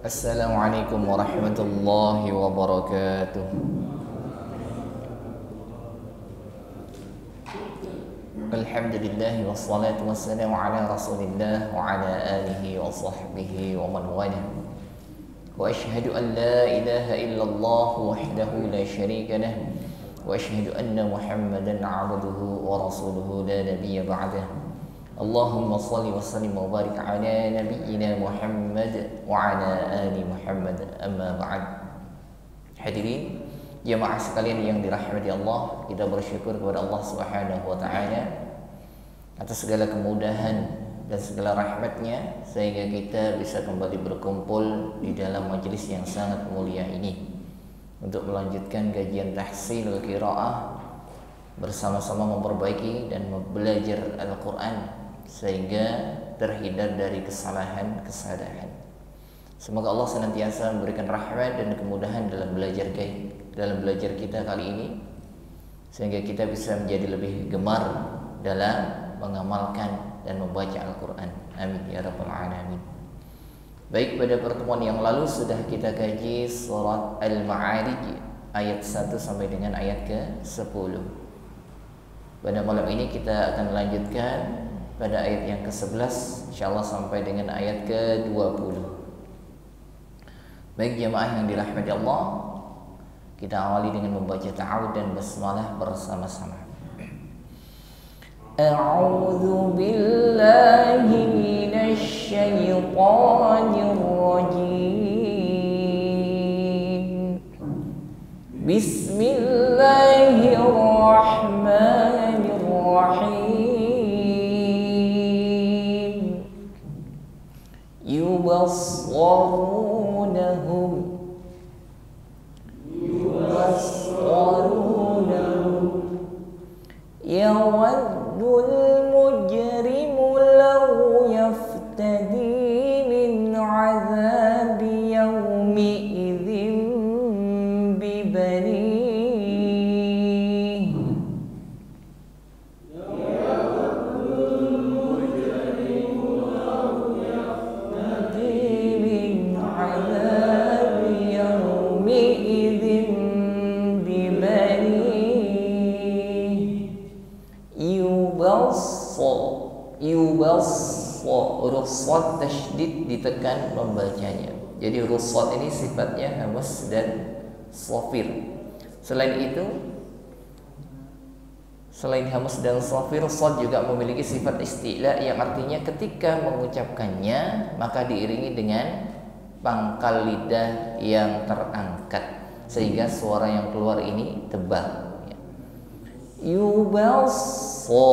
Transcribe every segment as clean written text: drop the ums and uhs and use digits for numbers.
Assalamualaikum warahmatullahi wabarakatuh. Alhamdulillah wassalatu wassalamu ala rasulillah wa ala alihi wa sahbihi wa man walah. Wa ashhadu an la ilaha illallah wahdahu la syarika lah wa ashhadu anna Muhammadan 'abduhu wa rasuluhu la nabiyya ba'dah. Allahumma salli wa sallim wa barik ala nabiyyina Muhammad wa ala ali Muhammad, amma ba'd. Hadirin jemaah sekalian yang dirahmati Allah, kita bersyukur kepada Allah Subhanahu wa taala atas segala kemudahan dan segala rahmatnya sehingga kita bisa kembali berkumpul di dalam majelis yang sangat mulia ini untuk melanjutkan kajian tahsinul qiraah, bersama-sama memperbaiki dan belajar Al-Quran sehingga terhindar dari kesalahan-kesalahan. Semoga Allah senantiasa memberikan rahmat dan kemudahan dalam belajar kita kali ini, sehingga kita bisa menjadi lebih gemar dalam mengamalkan dan membaca Al-Quran. Amin ya rabbal alamin. Baik, pada pertemuan yang lalu sudah kita kaji surat Al-Ma'arij ayat 1 sampai dengan ayat ke-10. Pada malam ini kita akan melanjutkan pada ayat yang ke-11 insyaallah sampai dengan ayat ke-20. Baik jemaah yang dirahmati Allah, kita awali dengan membaca ta'awudz dan basmalah bersama-sama. A'udzu billahi minasy syaithanir rajim. Bismillahirrahmanirrahim. Yubassarunahum yawaddul mujrimu law yaftadi min 'adzabi yaumi idzin bibanihi. Huruf shad tasydid ditekan membacanya. Jadi huruf shad ini sifatnya hamas dan shafir. Selain hamas dan shafir, shad juga memiliki sifat isti'la yang artinya ketika mengucapkannya maka diiringi dengan pangkal lidah yang terangkat sehingga suara yang keluar ini tebal. Yubasso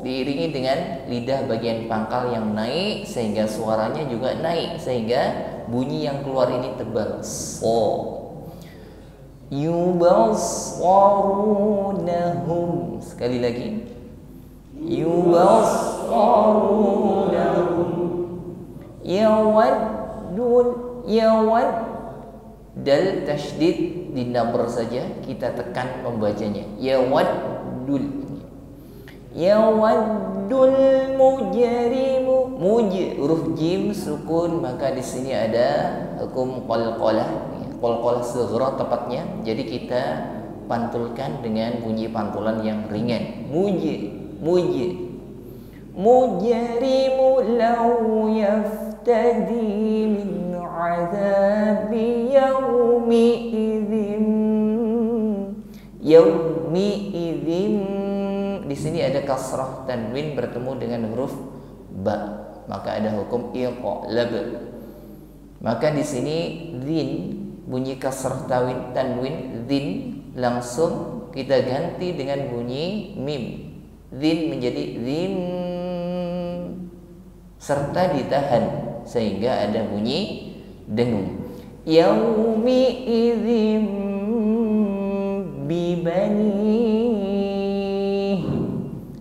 diiringi dengan lidah bagian pangkal yang naik sehingga suaranya juga naik sehingga bunyi yang keluar ini tebal. Yubassarunahum, sekali lagi. Yubassarunahum yawad dal tasydid di number saja kita tekan membacanya. Yawaddul mujrimu, huruf jim sukun, maka di sini ada hukum qalqalah sughra tepatnya. Jadi kita pantulkan dengan bunyi pantulan yang ringan. Mujrimu law yaftadi min 'adzabi yaumi idzin. Di sini ada kasrah tanwin bertemu dengan huruf ba, maka ada hukum iqlab. Maka di sini dzin, bunyi kasrah tanwin dzin langsung kita ganti dengan bunyi mim. Dzin menjadi dzim serta ditahan sehingga ada bunyi dengung. Yaumi idzin bibani,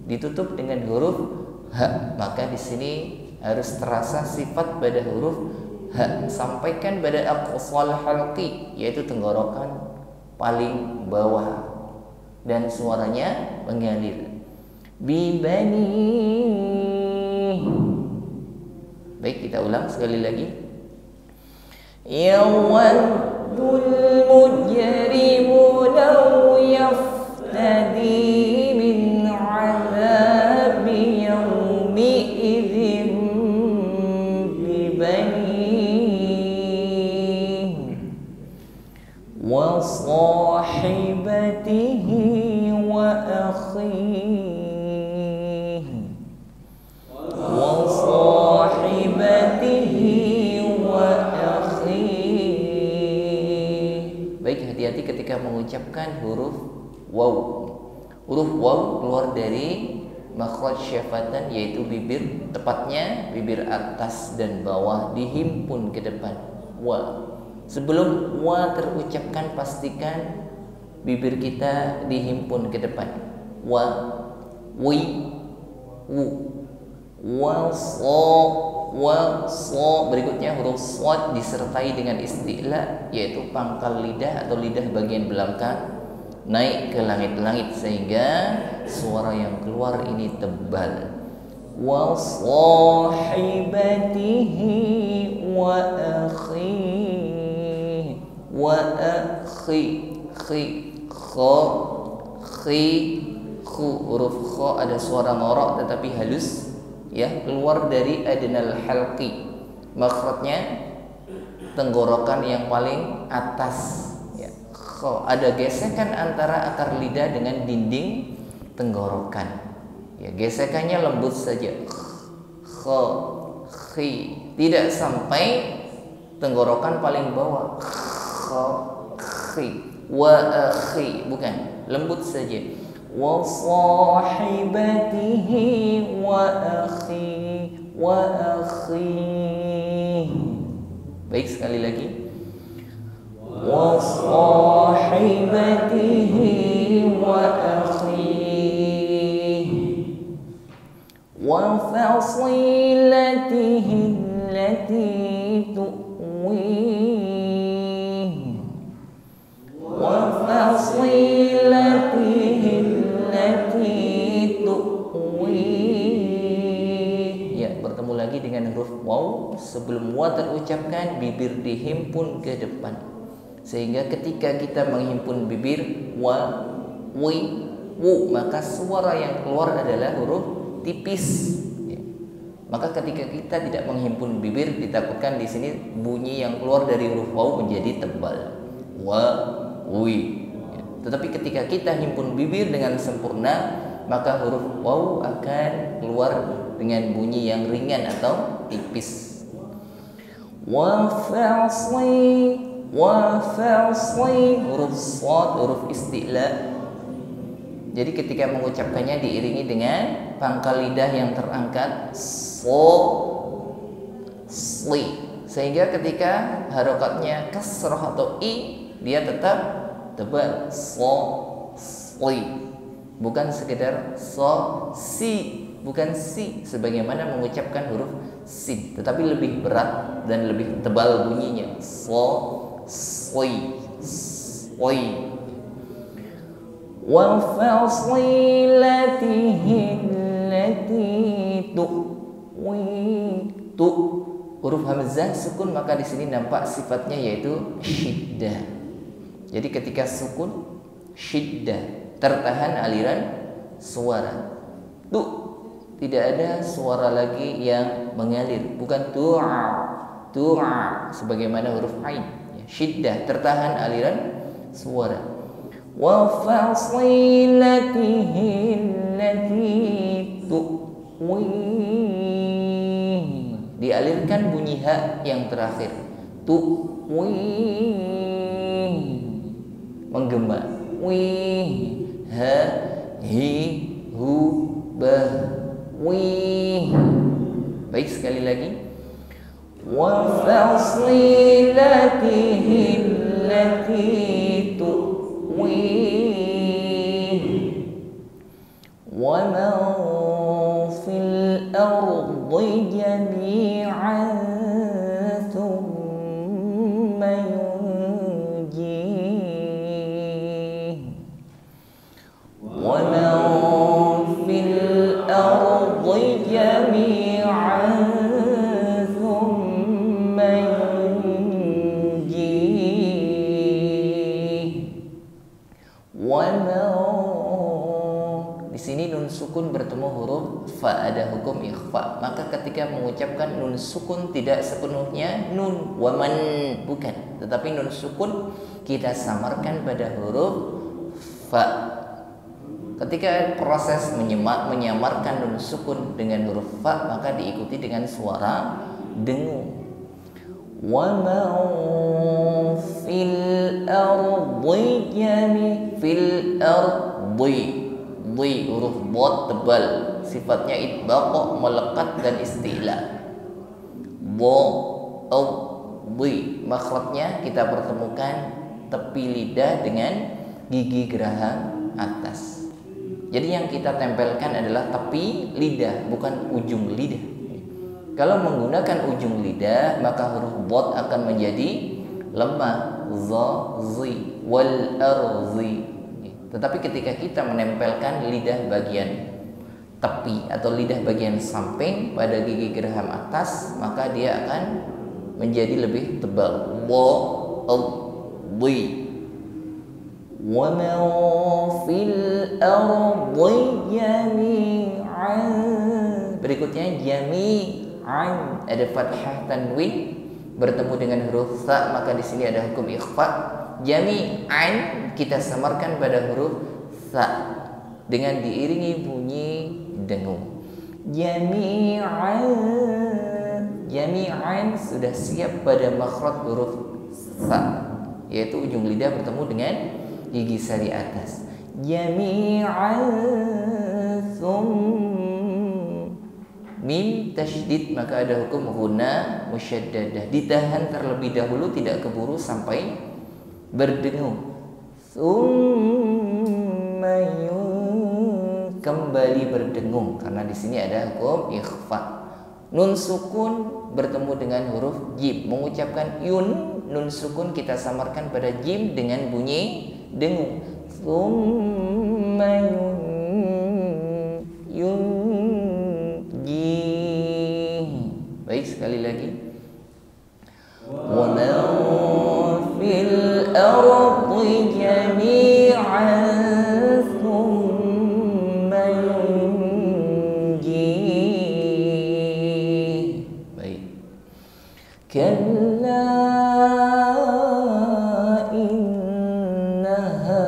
ditutup dengan huruf ha, maka di sini harus terasa sifat pada huruf ha. Sampaikan pada aqsal halqi, yaitu tenggorokan paling bawah dan suaranya mengalir. Bibani, Baik, kita ulang sekali lagi. Yawaddul mujrimu law yaftadi min 'adzabi yawmi idzin bibanihi wa sahibatihi wa akhihi hati-hati ketika mengucapkan huruf waw. Huruf waw keluar dari makhraj syafatan, yaitu bibir, tepatnya bibir atas dan bawah dihimpun ke depan. Wa. Sebelum wa terucapkan, pastikan bibir kita dihimpun ke depan. Wa, wi, wu. Wa, so. Berikutnya huruf shad disertai dengan isti'la, yaitu pangkal lidah atau lidah bagian belakang naik ke langit-langit sehingga suara yang keluar ini tebal. Wa sahibatihi wa akhi wa akhi khu. Huruf kha ada suara ngorok tetapi halus, ya, keluar dari adnal halqi, makhrajnya tenggorokan yang paling atas, ya. Ada gesekan antara akar lidah dengan dinding tenggorokan, ya, gesekannya lembut saja. Tidak sampai tenggorokan paling bawah. Bukan, lembut saja. Wa sahibatihi wa akhi. Baik, sekali lagi. Wa sahibatihi wa akhi wa fasilatihi allati tu'wihi wa fasilatihi allati tu'wihi. Ya, bertemu lagi dengan huruf waw. Sebelum wa terucapkan, bibir dihimpun ke depan, sehingga ketika kita menghimpun bibir wa, wi, wu, maka suara yang keluar adalah huruf tipis, ya. Maka ketika kita tidak menghimpun bibir, ditakutkan di sini bunyi yang keluar dari huruf waw menjadi tebal. Wa, wi, ya. Tetapi ketika kita himpun bibir dengan sempurna, maka huruf waw akan keluar dengan bunyi yang ringan atau tipis. Wa fasli, huruf shad, huruf isti'la. Jadi ketika mengucapkannya diiringi dengan pangkal lidah yang terangkat, sli, sehingga ketika harokatnya kasrah atau i, dia tetap tebal. Sli, bukan sekedar si, bukan si sebagaimana mengucapkan huruf sin, tetapi lebih berat dan lebih tebal bunyinya. Sli. Wa fasilatihi allati tu'wi. Huruf hamzah sukun, maka di sini nampak sifatnya yaitu syiddah. Jadi ketika sukun syiddah, tertahan aliran suara. Tidak ada suara lagi yang mengalir, bukan tu'a sebagaimana huruf ain. Syiddah, tertahan aliran suara. Wa fasilatihi allati tu'wi, dialirkan bunyi ha yang terakhir. Tu'wi, menggema. Wi, ha, hi, hu, ba, wi. Baik, sekali lagi. Wa fasilatihi allati tu'wi wa man fil ardi jami'an thumma yunjih wa man fil ardi jami'an sukun bertemu huruf fa, ada hukum ikhfa. Maka ketika mengucapkan nun sukun tidak sepenuhnya nun waman, bukan, tetapi nun sukun kita samarkan pada huruf fa. Ketika proses menyamarkan nun sukun dengan huruf fa, maka diikuti dengan suara dengung. Wa man fil ardi jami, fil ardi, di huruf bod tebal, sifatnya itbaq, melekat dan isti'la. Bo au di, makhrajnya kita pertemukan tepi lidah dengan gigi geraham atas. Jadi yang kita tempelkan adalah tepi lidah, bukan ujung lidah. Kalau menggunakan ujung lidah, maka huruf bod akan menjadi lemah, za, zi, wal arzi. Tetapi ketika kita menempelkan lidah bagian tepi atau lidah bagian samping pada gigi geraham atas, maka dia akan menjadi lebih tebal. Wa di. Wa man fil ardi jami'an. Berikutnya jami'an, ada fathah tanwin bertemu dengan huruf sa, maka di sini ada hukum ikhfa. Jami'an kita samarkan pada huruf sa dengan diiringi bunyi dengung. Jami'an, jami'an sudah siap pada makhraj huruf sa, yaitu ujung lidah bertemu dengan gigi sari atas. Jami'an mim tasydid, maka ada hukum ghunna musyaddadah, ditahan terlebih dahulu, tidak keburu sampai berdengung. Kembali berdengung, karena di sini ada hukum ikhfa. Nun sukun bertemu dengan huruf jim, mengucapkan yun, nun sukun kita samarkan pada jim dengan bunyi dengung. Baik, sekali lagi. Wa man fil ardi jami'an thumma yunjih. Baik. Kalla innaha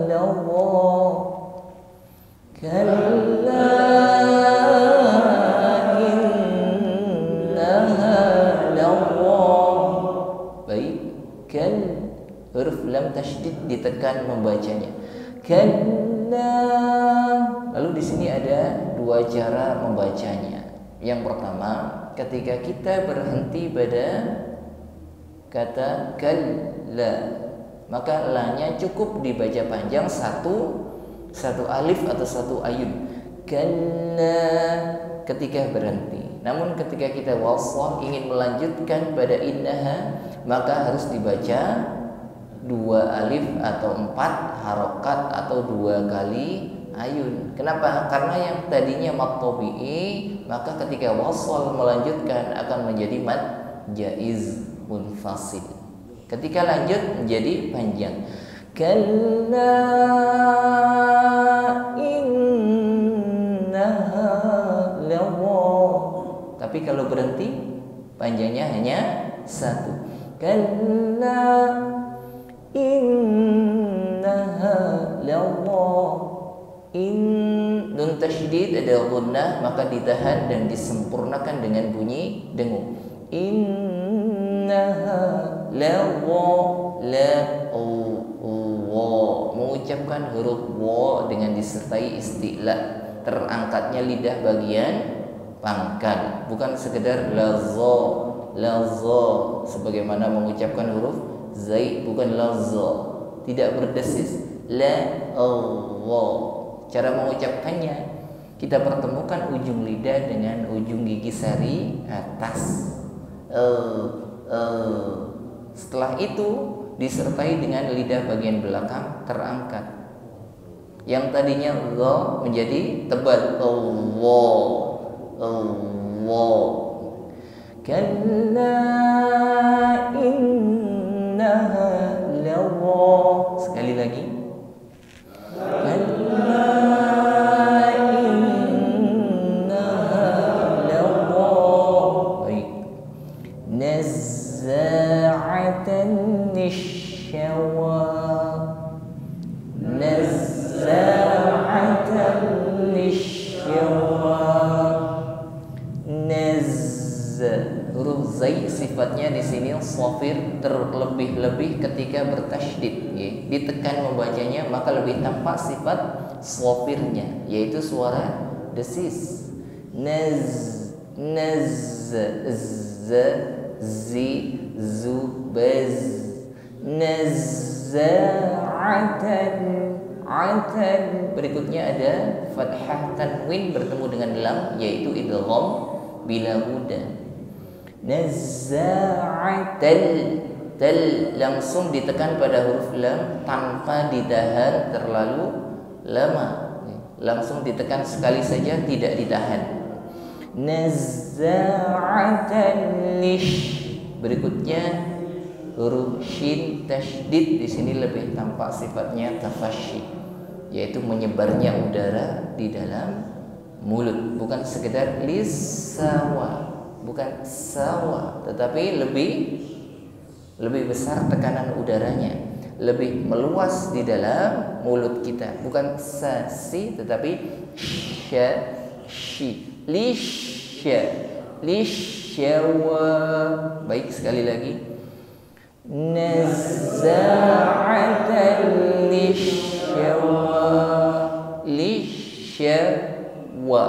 lawwa. Kalla huruf lam tasydid ditekan membacanya. Kalla. Lalu di sini ada dua cara membacanya. Yang pertama, ketika kita berhenti pada kata kalla, maka la-nya cukup dibaca panjang, satu alif atau satu ayun. Kalla ketika berhenti. Namun ketika kita wasal ingin melanjutkan pada innaha, maka harus dibaca dua alif atau 4 harokat atau 2 kali ayun. Kenapa? Karena yang tadinya mad tabi'i, maka ketika wasal melanjutkan akan menjadi mad jaiz munfasil. Ketika lanjut menjadi panjang. Kalla innaha lawwa. Tapi kalau berhenti panjangnya hanya 1. Kalla innaha lawwa. Nun tasydid ada gunnah, maka ditahan dan disempurnakan dengan bunyi dengung. Innaha lawwa, la wa, mengucapkan huruf wa dengan disertai isti'la, terangkatnya lidah bagian pangkal, bukan sekedar laza, laza sebagaimana mengucapkan huruf zai, bukan laza, tidak berdesis. La Allah. Cara mengucapkannya kita pertemukan ujung lidah dengan ujung gigi sari atas. Setelah itu disertai dengan lidah bagian belakang terangkat. Yang tadinya za menjadi tebal. Allah. Allah. Kalla innaha lawwa. Sekali lagi. Kalla innaha lisyawa, nazza'atan lisyawa. Huruf zai sifatnya di sini shafir, terlebih-lebih ketika bertasydid, ya. Ditekan membacanya maka lebih tampak sifat shafirnya, yaitu suara desis. Naz, z, zi, zu, baz. Nazza'atan, atan. Berikutnya ada fathah tanwin bertemu dengan lam, yaitu idgham bila muda. Nazza'atal, tal langsung ditekan pada huruf lam tanpa ditahan terlalu lama, langsung ditekan sekali saja, tidak ditahan. Nazza'atan lish. Berikutnya huruf shin tasydid, di sini lebih tampak sifatnya tafasyi, yaitu menyebarnya udara di dalam mulut, bukan sekedar lisawa, bukan sawa, tetapi lebih besar tekanan udaranya, lebih meluas di dalam mulut kita, bukan sasi tetapi sya, shi, lisya, lisyawa. Baik, sekali lagi. Nazza'atan lisyawa, lisyawa,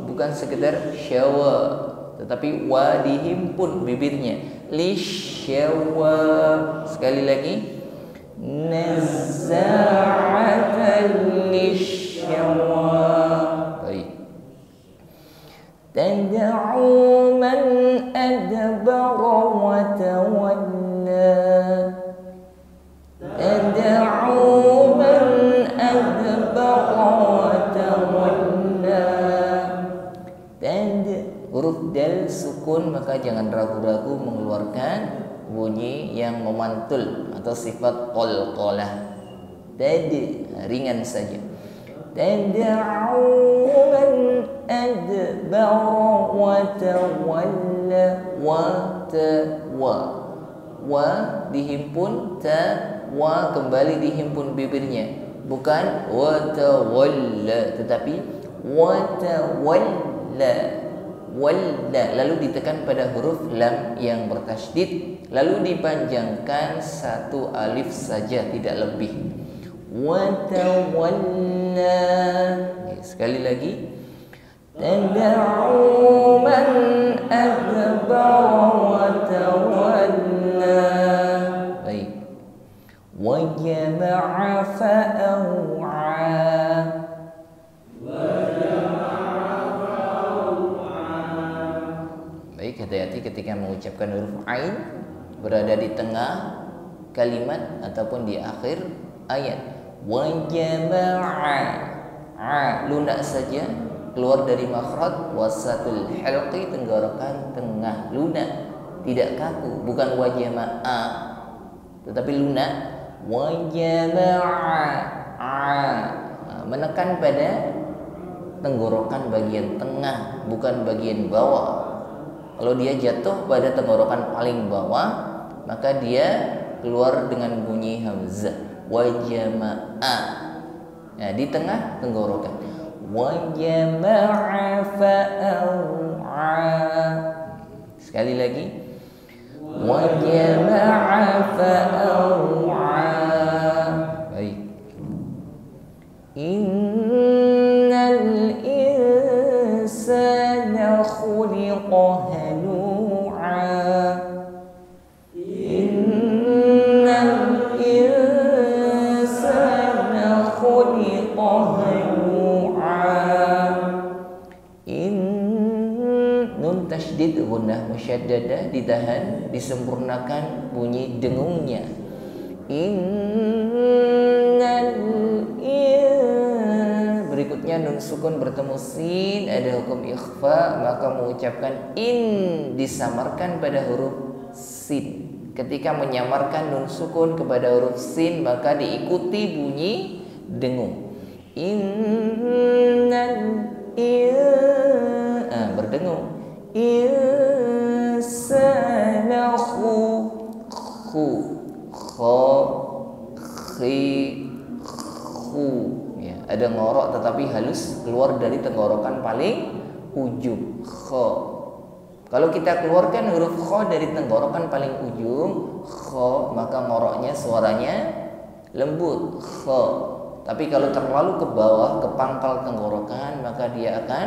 bukan sekedar syawa, tetapi wa dihimpun bibirnya, lisyawa. Sekali lagi. Nazza'atan lisyawa. Baik. Tad'u man adbara wa tawalla, tad'u man adbara wa tawalla. Huruf dal sukun, maka jangan ragu-ragu mengeluarkan bunyi yang memantul atau sifat qalqalah. Tadi ringan saja. Tad'u man adbara wa tawalla, wa ta wa, wa dihimpun, ta wa kembali dihimpun bibirnya, bukan wa tawalla, tetapi wa tawalla, walla, lalu ditekan pada huruf lam yang bertasydid, lalu dipanjangkan satu alif saja, tidak lebih. Wa tawalla. Sekali lagi. Tad'u man adbara wa tawalla. Baik. Wa jama'a fa'aw'a. Hati-hati ketika mengucapkan huruf ain berada di tengah kalimat ataupun di akhir ayat. Wa jama'a, lunak saja keluar dari makhraj wasatul halqi, tenggorokan tengah, lunak, tidak kaku, bukan wa jama'a tetapi lunak. Wa jama'a, menekan pada tenggorokan bagian tengah, bukan bagian bawah. Kalau dia jatuh pada tenggorokan paling bawah, maka dia keluar dengan bunyi hamzah. Wa jama'a, nah, di tengah tenggorokan. Wa jama'a fa'aw'a. Sekali lagi. Wa jama'a fa'aw'a. Baik. Innal insana khuliqa tasydid gunnah musyaddadah ditahan, disempurnakan bunyi dengungnya. Berikutnya nun sukun bertemu sin, ada hukum ikhfa, maka mengucapkan in disamarkan pada huruf sin. Ketika menyamarkan nun sukun kepada huruf sin, maka diikuti bunyi dengung. Berdengung. Insana kho, khi, khu. Ya, ada ngorok tetapi halus keluar dari tenggorokan paling ujung. Kho. Kalau kita keluarkan huruf kho dari tenggorokan paling ujung, kho, maka ngoroknya suaranya lembut. Kho. Tapi kalau terlalu ke bawah, ke pangkal tenggorokan, maka dia akan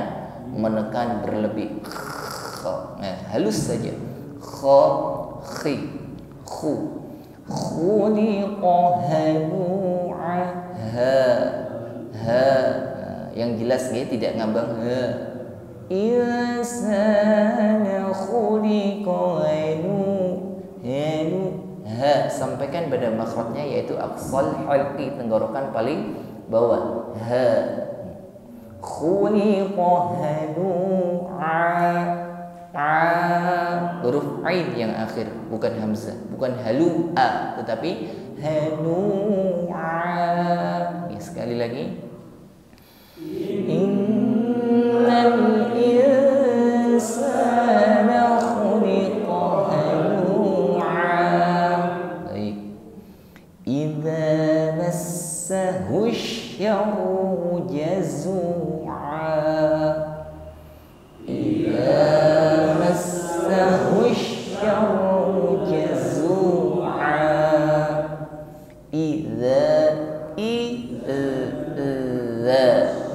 menekan berlebih. Kho. Nah, halus saja. Kho, khi, khu. Khuliqa halu'a. Ha. Ha. Yang jelas ya, tidak ngambang ha. Insana khuliqa halu. Ha, sampaikan pada makhrajnya yaitu aqsal halqi, tenggorokan paling bawah. Ha. Khuliqa halu'a. Huruf ain yang akhir, bukan hamzah, bukan halu'a tetapi halu'a. Ya, sekali lagi. Innal insana khuliqa halu'a. Baik. Idza massahu syarru jazu'a. Idza massahu syarru jazu'a. Idza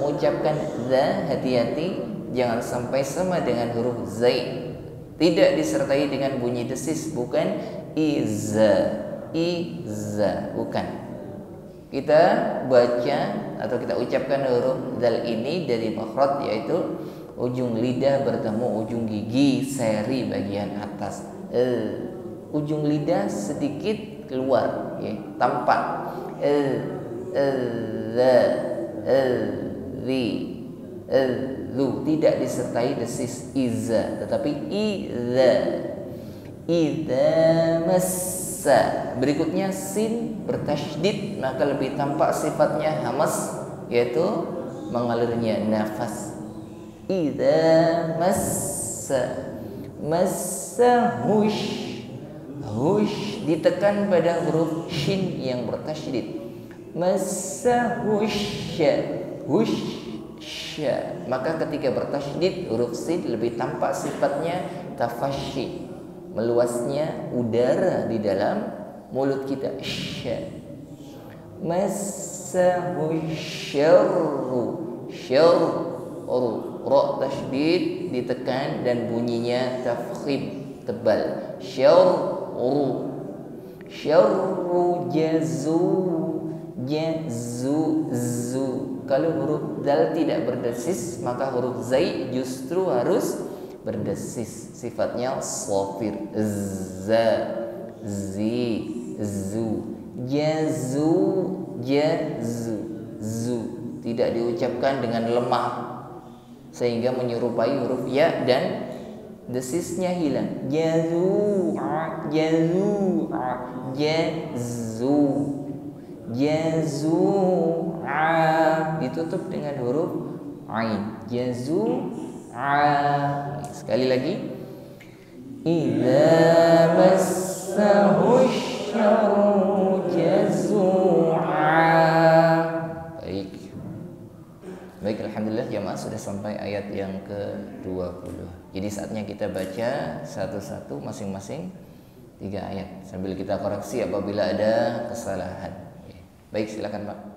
mengucapkan za, hati-hati jangan sampai sama dengan huruf zai. Tidak disertai dengan bunyi desis, bukan iza, bukan. Kita baca atau kita ucapkan huruf zal ini dari makhraj, yaitu ujung lidah bertemu ujung gigi seri bagian atas. Ujung lidah sedikit keluar, ya, tampak. Lu tidak disertai desis iza, tetapi idza massa. Berikutnya sin bertasydid, maka lebih tampak sifatnya hamas, yaitu mengalirnya nafas. Idza massa, massa hush ditekan pada huruf shin yang bertasydid. Massa hush, maka ketika bertasydid huruf sin lebih tampak sifatnya tafashi, meluasnya udara di dalam mulut kita. Massahu syarru, ra tasydid ditekan dan bunyinya tafkhim, tebal. Syarru jazu. Kalau huruf dal tidak berdesis, maka huruf zai justru harus berdesis. Sifatnya shafir. Jazu. Tidak diucapkan dengan lemah sehingga menyerupai huruf ya dan desisnya hilang. Jazu. Ditutup dengan huruf ain. Sekali lagi. Idza massahu syarru jazu'a. Baik, alhamdulillah jamaah sudah sampai ayat yang ke-20. Jadi saatnya kita baca satu-satu masing-masing 3 ayat sambil kita koreksi apabila ada kesalahan. Baik, silakan Pak.